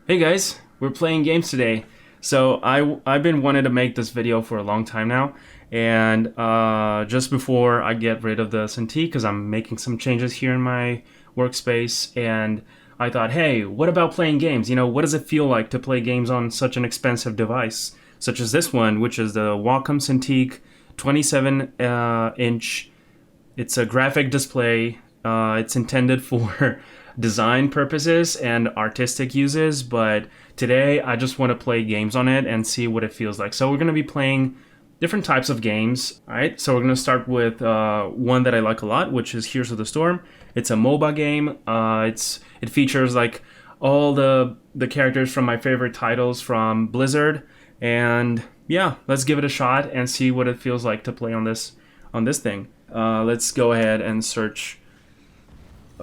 Hey guys, we're playing games today. So I've been wanting to make this video for a long time now, and just before I get rid of the Cintiq, because I'm making some changes here in my workspace, and I thought, hey, what about playing games? You know, what does it feel like to play games on such an expensive device, such as this one, which is the Wacom Cintiq 27-inch. It's a graphic display. It's intended for design purposes and artistic uses, but today I just want to play games on it and see what it feels like. So we're going to be playing different types of games. All right, so we're going to start with one that I like a lot, which is Heroes of the Storm. It's a MOBA game. It features like all the characters from my favorite titles from Blizzard, and yeah, let's give it a shot and see what it feels like to play on this thing. Let's go ahead and search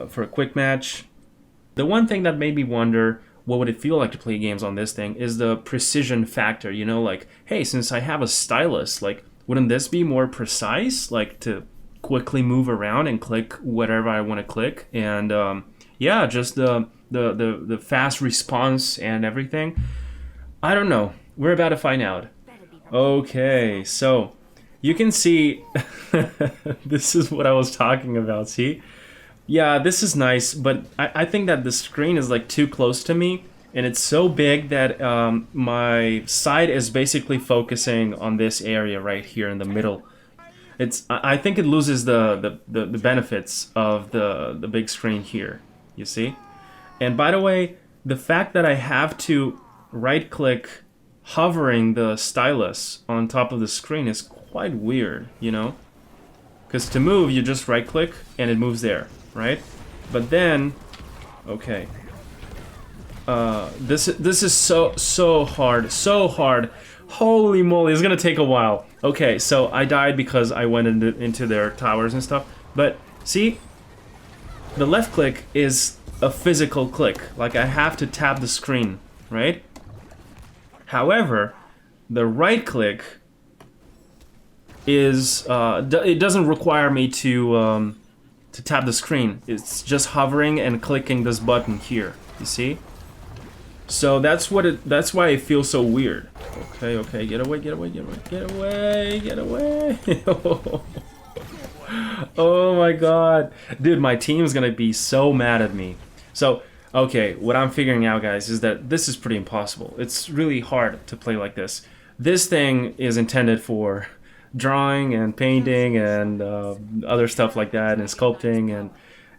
for a quick match. The one thing that made me wonder what would it feel like to play games on this thing is the precision factor. You know, like, hey, since I have a stylus, like, wouldn't this be more precise, like to quickly move around and click whatever I want to click? And yeah, just the fast response and everything. I don't know. We're about to find out. Okay, so you can see this is what I was talking about. See? Yeah, this is nice, but I think that the screen is like too close to me, and it's so big that my side is basically focusing on this area right here in the middle. I think it loses the benefits of the big screen here, you see? And by the way, the fact that I have to right-click hovering the stylus on top of the screen is quite weird, you know? Because to move, you just right-click and it moves there. Right, but then, okay. This is so hard. Holy moly, it's gonna take a while. Okay, so I died because I went into their towers and stuff. But see, the left click is a physical click. Like I have to tap the screen, right? However, the right click is it doesn't require me to tap the screen. It's just hovering and clicking this button here. You see? So that's why it feels so weird. Okay, get away. Oh my god. Dude, my team's gonna be so mad at me. So, okay, what I'm figuring out, guys, is that this is pretty impossible. It's really hard to play like this. This thing is intended for drawing and painting and other stuff like that and sculpting, and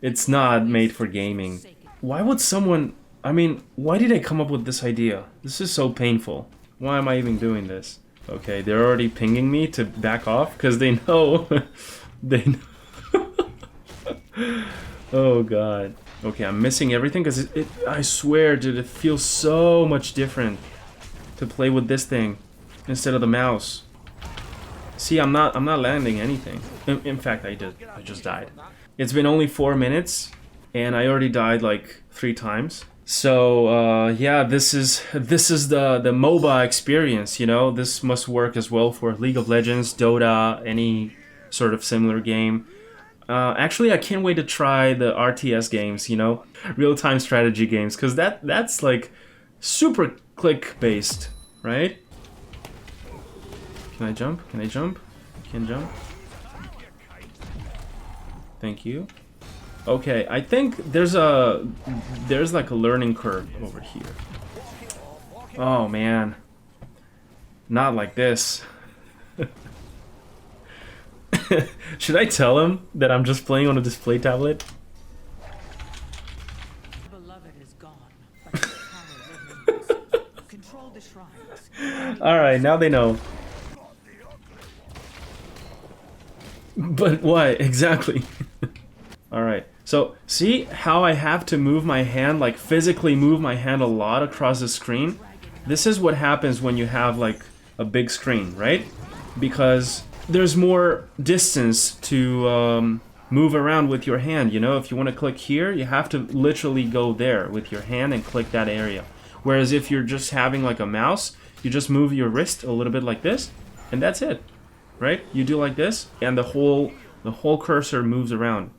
it's not made for gaming. Why would someone, I mean, why did I come up with this idea? This is so painful. Why am I even doing this? Okay, they're already pinging me to back off because they know. They know. Oh god. Okay, I'm missing everything because I swear, dude, it feels so much different to play with this thing instead of the mouse. See, I'm not landing anything. In fact, I did. I just died. It's been only 4 minutes, and I already died like 3 times. So yeah, this is the MOBA experience. You know, this must work as well for League of Legends, Dota, any sort of similar game. Actually, I can't wait to try the RTS games. You know, real-time strategy games, because that's like super click based, right? Can I jump? Can I jump? Can jump? Thank you. Okay, I think there's like a learning curve over here. Oh man. Not like this. Should I tell him that I'm just playing on a display tablet? Alright, now they know. But what? Exactly. Alright, so see how I have to move my hand, like physically move my hand a lot across the screen? This is what happens when you have like a big screen, right? Because there's more distance to move around with your hand, you know? If you want to click here, you have to literally go there with your hand and click that area. Whereas if you're just having like a mouse, you just move your wrist a little bit like this, and that's it. Right? You do like this, and the whole cursor moves around.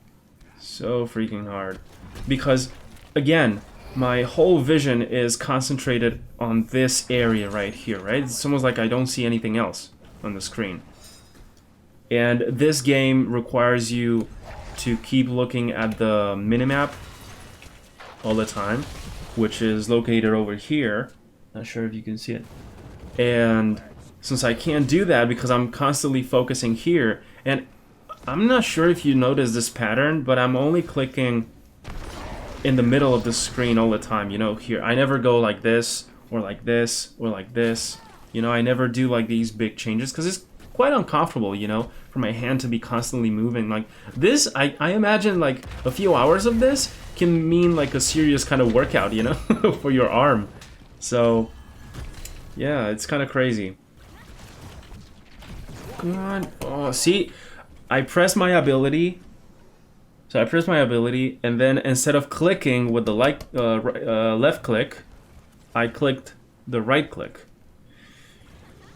So freaking hard. Because, again, my whole vision is concentrated on this area right here, right? It's almost like I don't see anything else on the screen. And this game requires you to keep looking at the minimap all the time, which is located over here. Not sure if you can see it. And since I can't do that because I'm constantly focusing here, and I'm not sure if you notice this pattern, but I'm only clicking in the middle of the screen all the time, you know, here. I never go like this, or like this, or like this. You know, I never do like these big changes, because it's quite uncomfortable, you know, for my hand to be constantly moving. Like this, I imagine like a few hours of this can mean like a serious kind of workout, you know, for your arm. So, yeah, it's kind of crazy. Come on. Oh, see, I press my ability. So I press my ability, and then instead of clicking with the left click, I clicked the right click.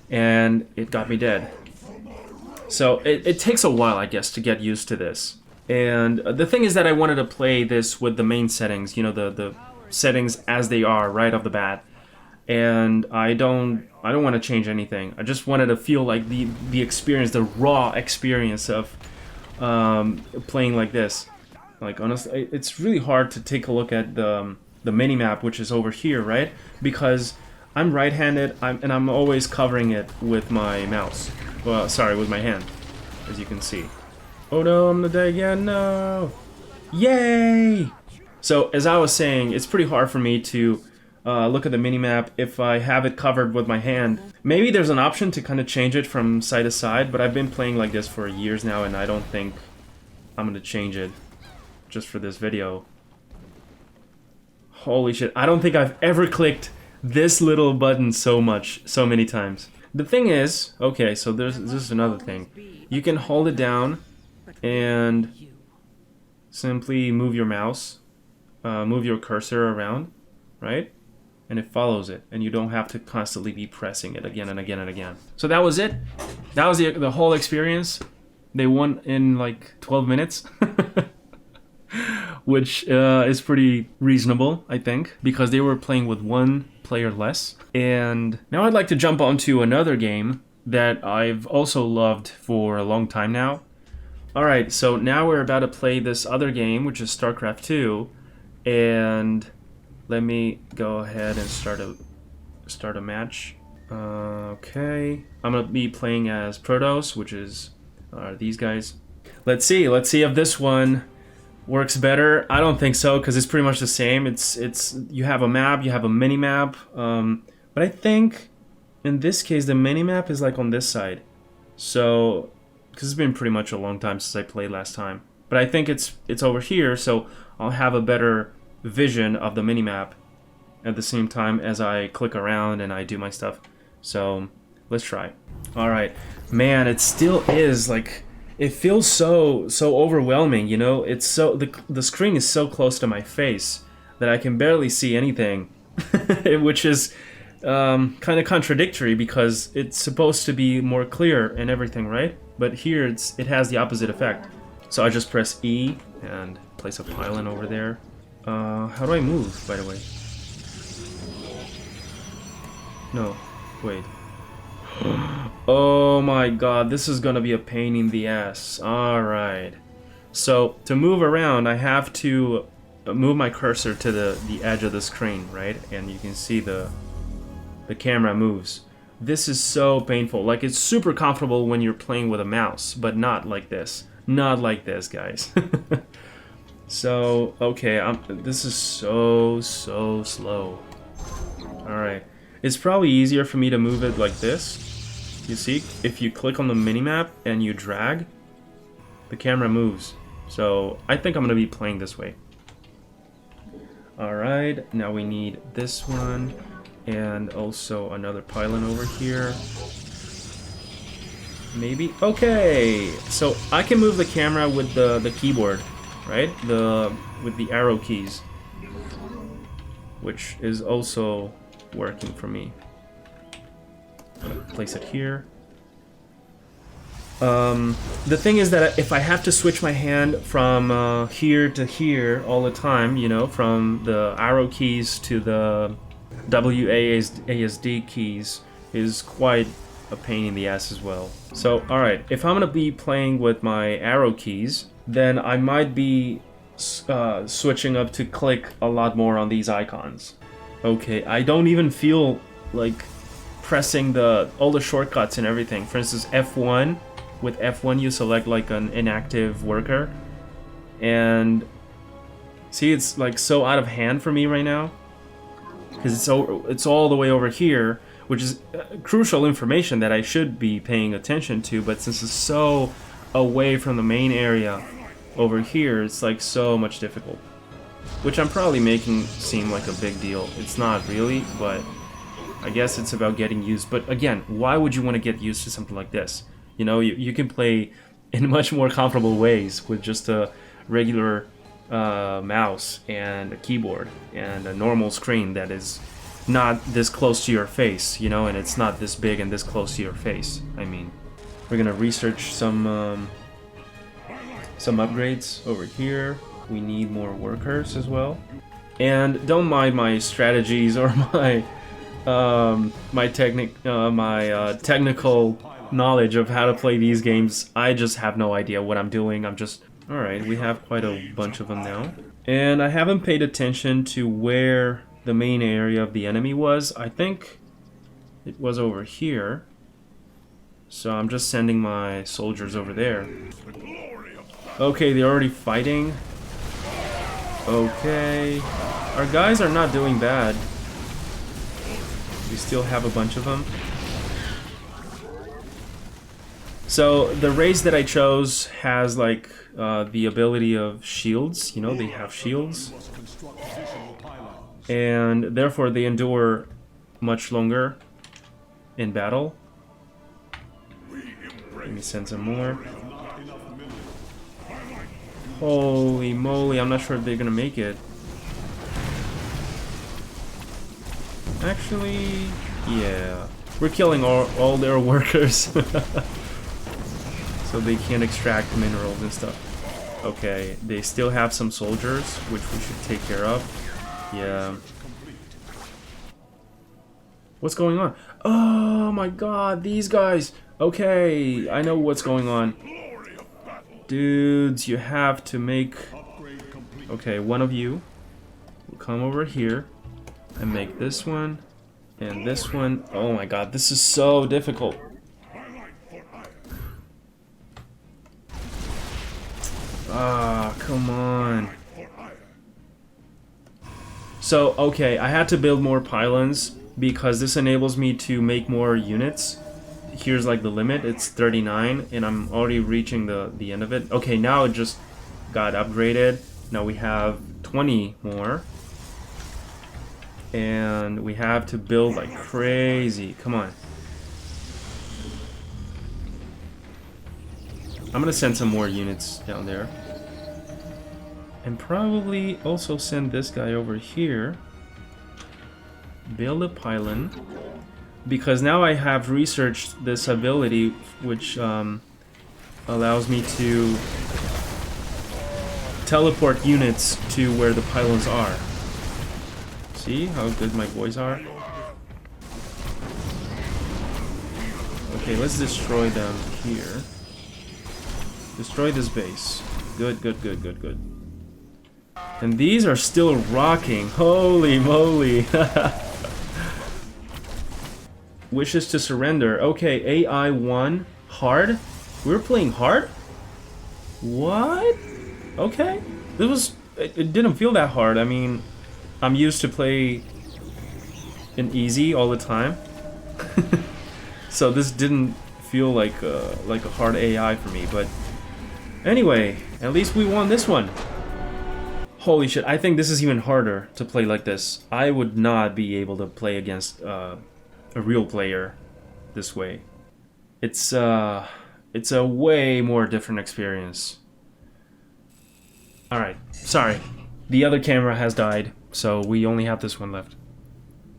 And it got me dead. So it takes a while, I guess, to get used to this. And the thing is that I wanted to play this with the main settings, you know, the settings as they are right off the bat. And I don't want to change anything. I just wanted to feel like the experience, the raw experience of playing like this. Like, honestly, it's really hard to take a look at the minimap, which is over here, right? Because I'm right-handed, and I'm always covering it with my mouse. Well, sorry, with my hand, as you can see. Oh no, I'm the dead again, no! Yay! So, as I was saying, it's pretty hard for me to look at the minimap if I have it covered with my hand. Maybe there's an option to kind of change it from side to side, but I've been playing like this for years now, and I don't think I'm gonna change it just for this video. Holy shit, I don't think I've ever clicked this little button so many times. The thing is, okay, so this is another thing. You can hold it down and simply move your mouse, move your cursor around, right? And it follows it, and you don't have to constantly be pressing it again and again and again. So that was it. That was the whole experience. They won in like 12 minutes. Which is pretty reasonable, I think, because they were playing with one player less. And now I'd like to jump onto another game that I've also loved for a long time now. Alright, so now we're about to play this other game, which is Starcraft 2. And let me go ahead and start a match. Okay, I'm gonna be playing as Protoss, which is these guys. Let's see if this one works better. I don't think so, because it's pretty much the same. It's you have a map, you have a mini map, but I think in this case the mini map is like on this side. So, because it's been pretty much a long time since I played last time, but I think it's over here, so I'll have a better vision of the mini map at the same time as I click around and I do my stuff. So let's try. All right, man, it still is like. It feels so overwhelming, you know? It's so the screen is so close to my face that I can barely see anything, which is kind of contradictory because it's supposed to be more clear and everything, right? But here it has the opposite effect. So I just press E and place a pylon over there. How do I move, by the way? No, wait. Oh my god, this is gonna be a pain in the ass. Alright. So, to move around, I have to move my cursor to the edge of the screen, right? And you can see the camera moves. This is so painful. Like, it's super comfortable when you're playing with a mouse, but not like this. Not like this, guys. So, okay, this is so slow. Alright. It's probably easier for me to move it like this. You see, if you click on the minimap and you drag, the camera moves. So I think I'm going to be playing this way. Alright, now we need this one, and also another pylon over here. Maybe? Okay! So I can move the camera with the keyboard, right? With the arrow keys. Which is also working for me. I'm gonna place it here. The thing is that if I have to switch my hand from here to here all the time, you know, from the arrow keys to the WASD keys, is quite a pain in the ass as well. So, alright, if I'm gonna be playing with my arrow keys, then I might be switching up to click a lot more on these icons. Okay, I don't even feel like pressing all the shortcuts and everything. For instance, F1. With F1 you select like an inactive worker, and see, it's like so out of hand for me right now because it's all the way over here, which is crucial information that I should be paying attention to, but since it's so away from the main area over here, it's like so much difficult, which I'm probably making seem like a big deal. It's not really, but I guess it's about getting used. But again, why would you want to get used to something like this? You know, you can play in much more comfortable ways with just a regular mouse and a keyboard and a normal screen that is not this close to your face, you know, and it's not this big and this close to your face. I mean, we're gonna research some upgrades over here. We need more workers as well. And don't mind my strategies or my technical knowledge of how to play these games. I just have no idea what I'm doing. Alright, we have quite a bunch of them now. And I haven't paid attention to where the main area of the enemy was. I think it was over here. So I'm just sending my soldiers over there. Okay, they're already fighting. Okay. Our guys are not doing bad. We still have a bunch of them. So the race that I chose has like the ability of shields, you know, they have shields. And therefore they endure much longer in battle. Let me send some more. Holy moly, I'm not sure if they're gonna make it. Actually, yeah. We're killing all their workers. So they can't extract minerals and stuff. Okay, they still have some soldiers, which we should take care of. Yeah. What's going on? Oh my god, these guys! Okay, I know what's going on. Dudes, you have to make... Okay, one of you will come over here and make this one and this one. Oh my god, this is so difficult. Ah, come on. So, okay, I had to build more pylons because this enables me to make more units. Here's like the limit, it's 39, and I'm already reaching the end of it. Okay, now it just got upgraded. Now we have 20 more. And we have to build like crazy. Come on. I'm gonna send some more units down there. And probably also send this guy over here. Build a pylon. Because now I have researched this ability, which allows me to teleport units to where the pylons are. See how good my boys are? Okay, let's destroy them here. Destroy this base. Good, good, good, good, good. And these are still rocking. Holy moly. Wishes to surrender. Okay, AI 1. Hard? We were playing hard? What? Okay. It didn't feel that hard. I mean, I'm used to play in easy all the time. So this didn't feel like a hard AI for me, but anyway, at least we won this one. Holy shit, I think this is even harder to play like this. I would not be able to play against a real player this way. It's a way more different experience. Alright, sorry. The other camera has died, so we only have this one left.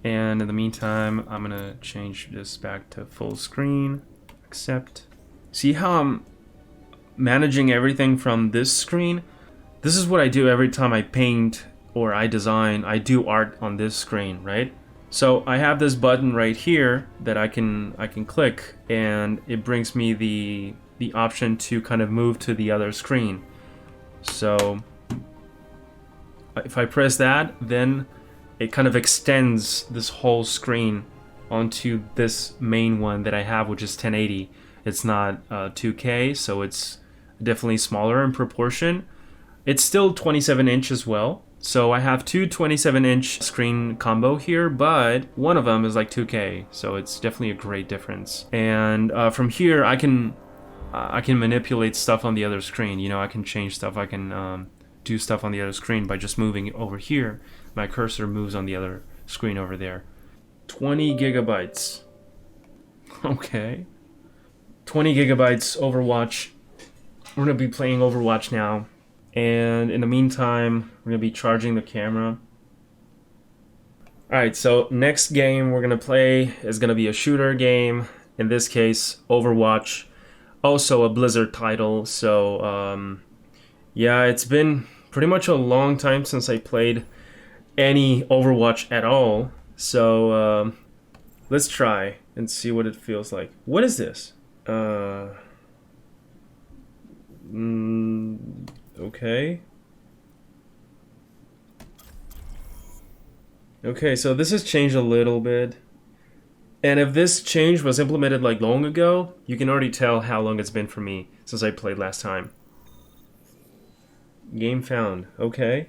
And in the meantime, I'm gonna change this back to full screen. Accept. See how I'm managing everything from this screen? This is what I do every time I paint or I design, I do art on this screen, right? So I have this button right here that I can click, and it brings me the option to kind of move to the other screen. So if I press that, then it kind of extends this whole screen onto this main one that I have, which is 1080. It's not 2K, so it's definitely smaller in proportion. It's still 27 inch as well. So I have two 27-inch screen combo here, but one of them is like 2K, so it's definitely a great difference. And from here, I can manipulate stuff on the other screen. You know, I can change stuff. I can do stuff on the other screen by just moving over here. My cursor moves on the other screen over there. 20 gigabytes. Okay. 20 gigabytes Overwatch. We're gonna be playing Overwatch now. And in the meantime, we're going to be charging the camera. Alright, so next game we're going to play is going to be a shooter game. In this case, Overwatch. Also a Blizzard title. So, yeah, it's been pretty much a long time since I played any Overwatch at all. So, let's try and see what it feels like. What is this? Okay. Okay, so this has changed a little bit. And if this change was implemented like long ago, you can already tell how long it's been for me since I played last time. Game found. Okay.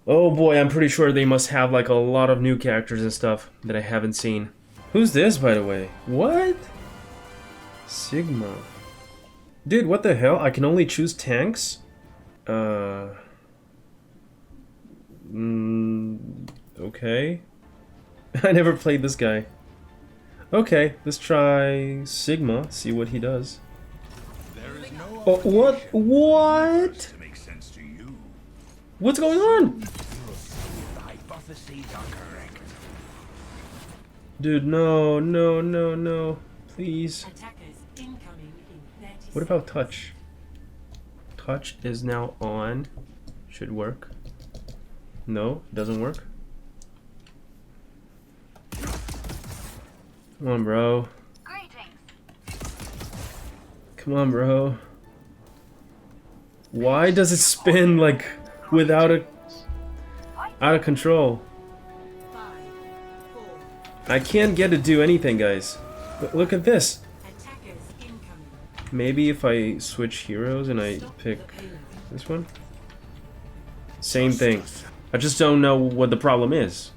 Oh boy, I'm pretty sure they must have like a lot of new characters and stuff that I haven't seen. Who's this, by the way? What? Sigma. Dude, what the hell? I can only choose tanks? Okay. I never played this guy. Okay, let's try Sigma, see what he does. Oh, what? What? What's going on? Dude, no, no, no, no. Please. What about touch? Touch is now on. Should work. No, doesn't work. Come on, bro. Come on, bro. Why does it spin like without a out of control? I can't get it to do anything, guys. Look at this. Maybe if I switch heroes and I pick this one? Same thing. I just don't know what the problem is.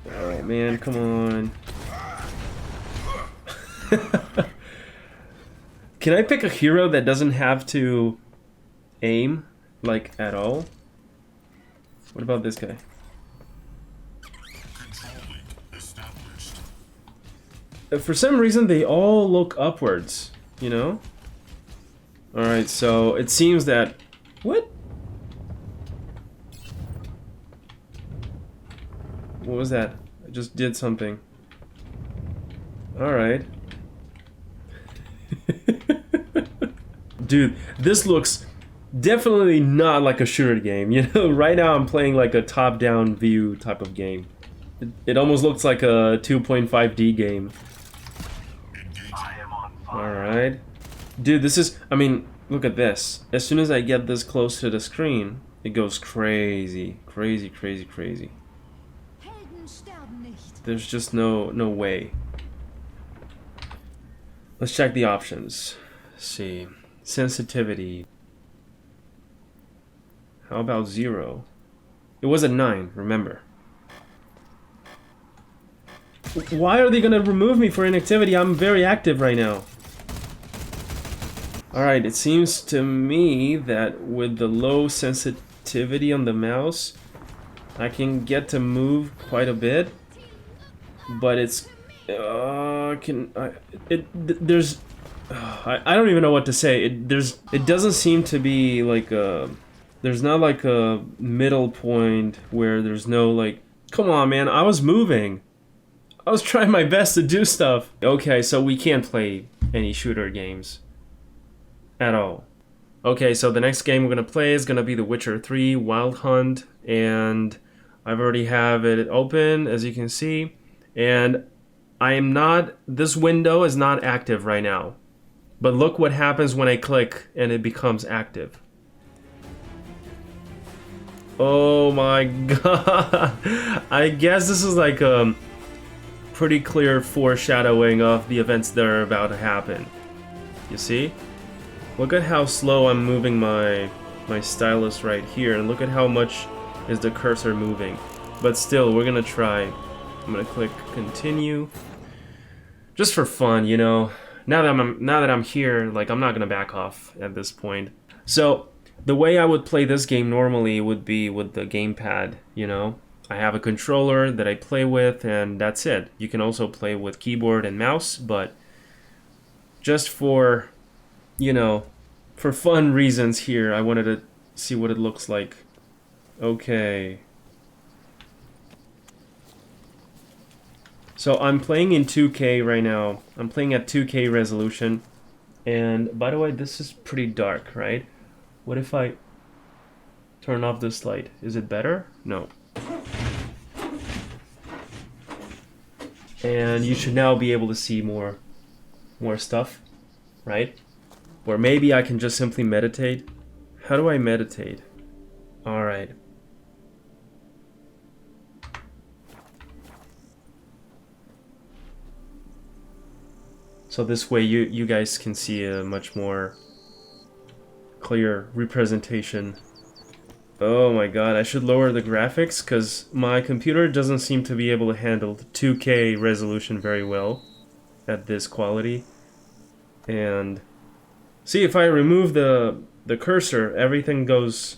Alright, man, come on. Can I pick a hero that doesn't have to aim, like, at all? What about this guy? For some reason, they all look upwards, you know? Alright, so it seems that... What? What was that? I just did something. Alright. Dude, this looks definitely not like a shooter game, you know? Right now I'm playing like a top-down view type of game. It almost looks like a 2.5D game. Alright. Dude, this is... I mean, look at this. As soon as I get this close to the screen, it goes crazy. Crazy, crazy, crazy. There's just no way. Let's check the options. Let's see. Sensitivity. How about 0? It was a 9, remember. Why are they gonna remove me for inactivity? I'm very active right now. Alright, it seems to me that with the low sensitivity on the mouse, I can get to move quite a bit. But it's... I don't even know what to say. It doesn't seem to be like a... There's not like a middle point where there's no like... Come on, man, I was moving. I was trying my best to do stuff. Okay, so we can't play any shooter games at all. Okay, so the next game we're gonna play is gonna be The Witcher 3 Wild Hunt, and I've already have it open, as you can see, and I am not, this window is not active right now. But look what happens when I click and it becomes active. Oh my god. I guess this is like a pretty clear foreshadowing of the events that are about to happen. You see? Look at how slow I'm moving my stylus right here, and look at how much is the cursor moving. But still, we're gonna try. I'm gonna click continue. Just for fun, you know. Now that I'm here, like, I'm not gonna back off at this point. So the way I would play this game normally would be with the gamepad, you know. I have a controller that I play with, and that's it. You can also play with keyboard and mouse, but just for, you know, for fun reasons here, I wanted to see what it looks like. Okay. So I'm playing in 2K right now. I'm playing at 2K resolution. And by the way, this is pretty dark, right? What if I turn off this light? Is it better? No. And you should now be able to see more stuff, right? Or maybe I can just simply meditate. How do I meditate? All right. So this way you guys can see a much more clear representation. Oh my god, I should lower the graphics because my computer doesn't seem to be able to handle the 2K resolution very well at this quality. And see, if I remove the cursor, everything goes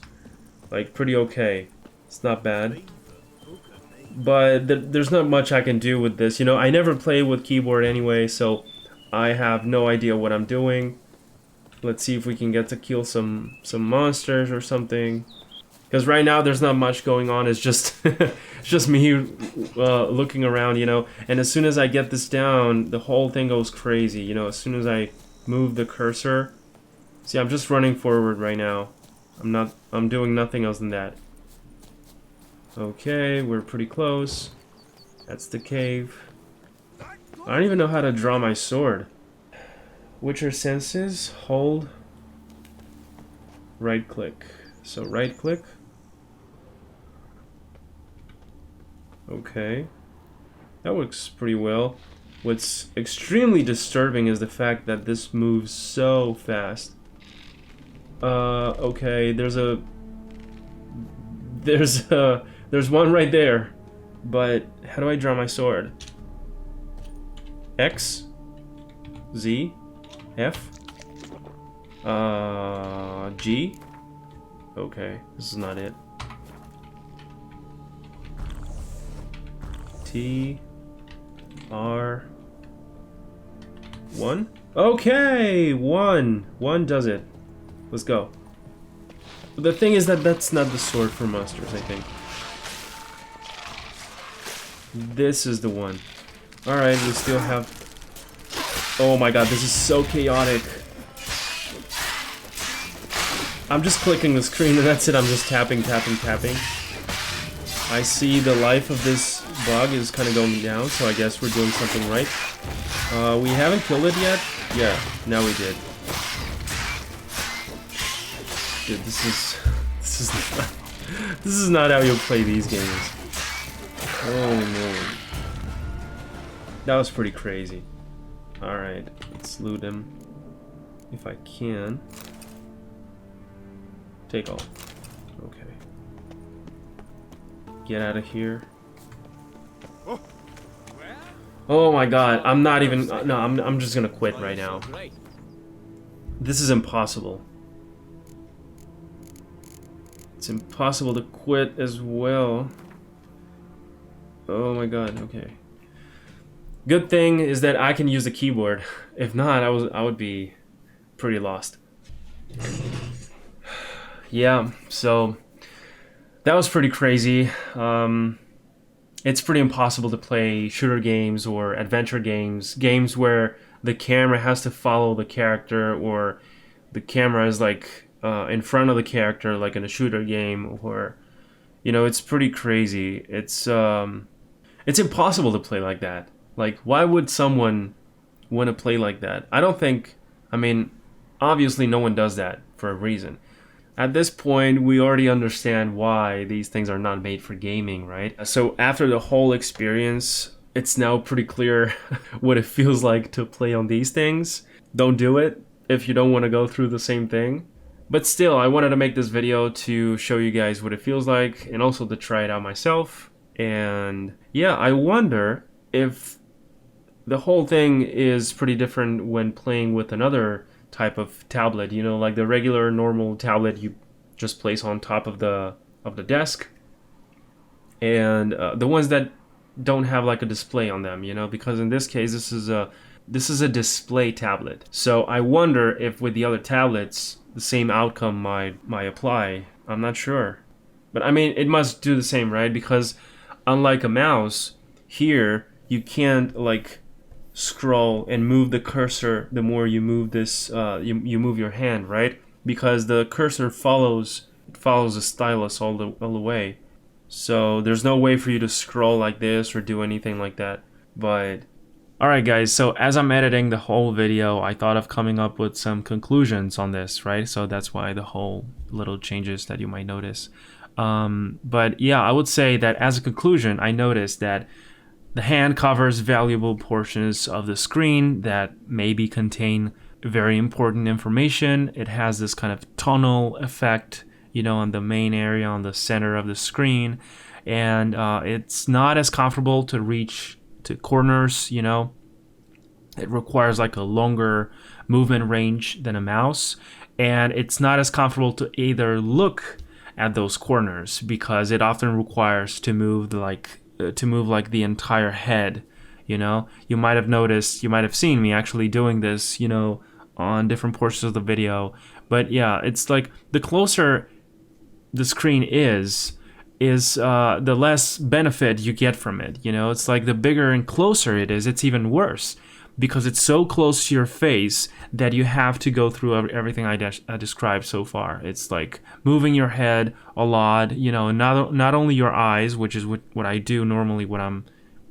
like pretty okay. It's not bad. But there's not much I can do with this. You know, I never play with keyboard anyway, so I have no idea what I'm doing. Let's see if we can get to kill some monsters or something. Because right now there's not much going on. It's just it's just me looking around, you know. And as soon as I get this down, the whole thing goes crazy, you know. As soon as I move the cursor, see, I'm just running forward right now. I'm doing nothing else than that. Okay, we're pretty close. That's the cave. I don't even know how to draw my sword. Witcher senses, hold, right click. So right click. Okay. That works pretty well. What's extremely disturbing is the fact that this moves so fast. Okay, there's one right there. But how do I draw my sword? X, Z, F, G. Okay, this is not it. T, R, 1. Okay, 1. 1 does it. Let's go. But the thing is that that's not the sword for monsters, I think. This is the one. Alright, we still have... Oh my god, this is so chaotic. I'm just clicking the screen and that's it. I'm just tapping, tapping, tapping. I see the life of this bug is kind of going down, so I guess we're doing something right. We haven't killed it yet? Yeah, now we did. Dude, this is not how you play these games. Oh no. That was pretty crazy. Alright, let's loot him. If I can. Take all. Okay. Get out of here. Oh my god, I'm not even... No, I'm just gonna quit right now. This is impossible. It's impossible to quit as well. Oh my god, okay. Good thing is that I can use the keyboard. If not, I would be pretty lost. Yeah, so that was pretty crazy. It's pretty impossible to play shooter games or adventure games, games where the camera has to follow the character, or the camera is like in front of the character, like in a shooter game, or it's pretty crazy. It's impossible to play like that. Like, why would someone want to play like that? I don't think. I mean, obviously, no one does that for a reason. At this point, we already understand why these things are not made for gaming, right? So after the whole experience, it's now pretty clear what it feels like to play on these things. Don't do it if you don't want to go through the same thing. But still, I wanted to make this video to show you guys what it feels like, and also to try it out myself. And yeah, I wonder if the whole thing is pretty different when playing with another type of tablet, like the regular normal tablet you just place on top of the desk, and the ones that don't have like a display on them, because in this case this is a display tablet. So I wonder if with the other tablets the same outcome might apply. I'm not sure, but I mean, it must do the same, right? Because unlike a mouse, here you can't like scroll and move the cursor the more you move this you move your hand, right? Because the cursor follows the stylus all the way. So there's no way for you to scroll like this or do anything like that. But alright guys, so as I'm editing the whole video, I thought of coming up with some conclusions on this, right? So that's why the whole little changes that you might notice. But yeah, I would say that as a conclusion, I noticed that the hand covers valuable portions of the screen that maybe contain very important information. It has this kind of tunnel effect, on the main area, on the center of the screen. And it's not as comfortable to reach to corners, It requires like a longer movement range than a mouse. And it's not as comfortable to either look at those corners, because it often requires to move the entire head. You might have noticed, you might have seen me actually doing this, on different portions of the video. But yeah, it's like the closer the screen is the less benefit you get from it. It's like the bigger and closer it is, it's even worse, because it's so close to your face that you have to go through everything I described so far. It's like moving your head a lot, not only your eyes, which is what I do normally when I'm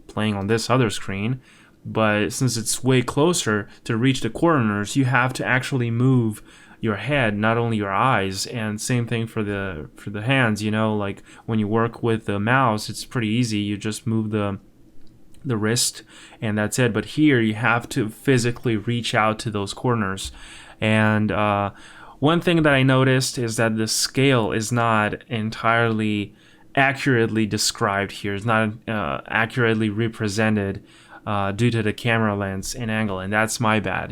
playing on this other screen, but since it's way closer to reach the corners, you have to actually move your head, not only your eyes. And same thing for the hands, like when you work with the mouse, it's pretty easy. You just move the wrist and that's it. But here you have to physically reach out to those corners. And one thing that I noticed is that the scale is not entirely accurately described here. It's not accurately represented due to the camera lens and angle, and that's my bad.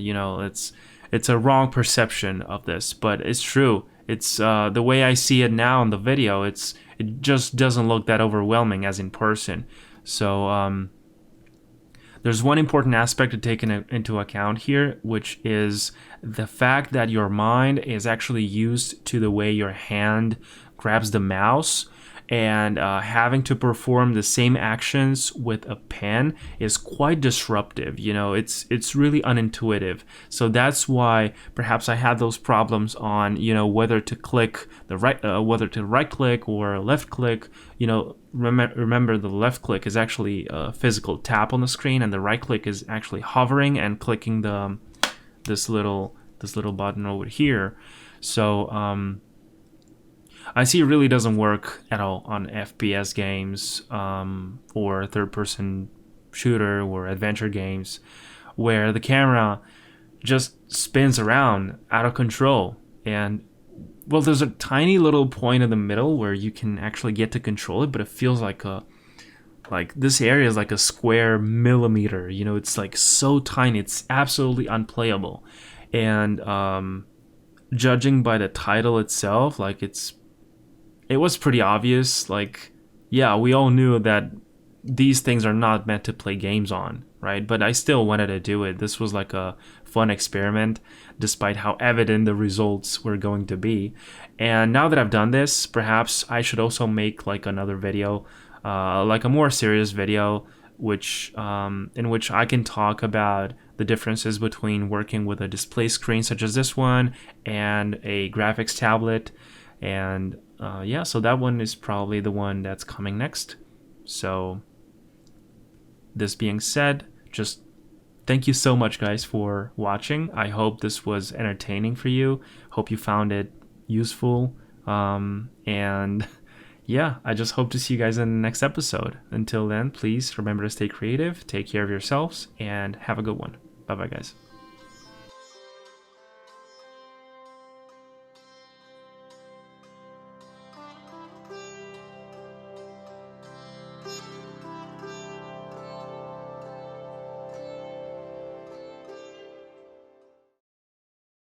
It's a wrong perception of this, but it's true. It's the way I see it now in the video, it just doesn't look that overwhelming as in person. So there's one important aspect to take into account here, which is the fact that your mind is actually used to the way your hand grabs the mouse, and having to perform the same actions with a pen is quite disruptive. It's really unintuitive. So that's why perhaps I had those problems on whether to click whether to right click or left click. Remember the left click is actually a physical tap on the screen, and the right click is actually hovering and clicking this little button over here. So I see it really doesn't work at all on FPS games or third-person shooter or adventure games, where the camera just spins around out of control. And well, there's a tiny little point in the middle where you can actually get to control it, but it feels like this area is like a square millimeter. It's like so tiny, it's absolutely unplayable. And judging by the title itself, it was pretty obvious. Yeah, we all knew that these things are not meant to play games on, right? But I still wanted to do it. This was like a fun experiment, despite how evident the results were going to be. And now that I've done this, perhaps I should also make like another video, like a more serious video, which in which I can talk about the differences between working with a display screen such as this one and a graphics tablet. And yeah, so that one is probably the one that's coming next. So this being said, just thank you so much, guys, for watching. I hope this was entertaining for you. Hope you found it useful. And yeah, I just hope to see you guys in the next episode. Until then, please remember to stay creative, take care of yourselves, and have a good one. Bye-bye, guys.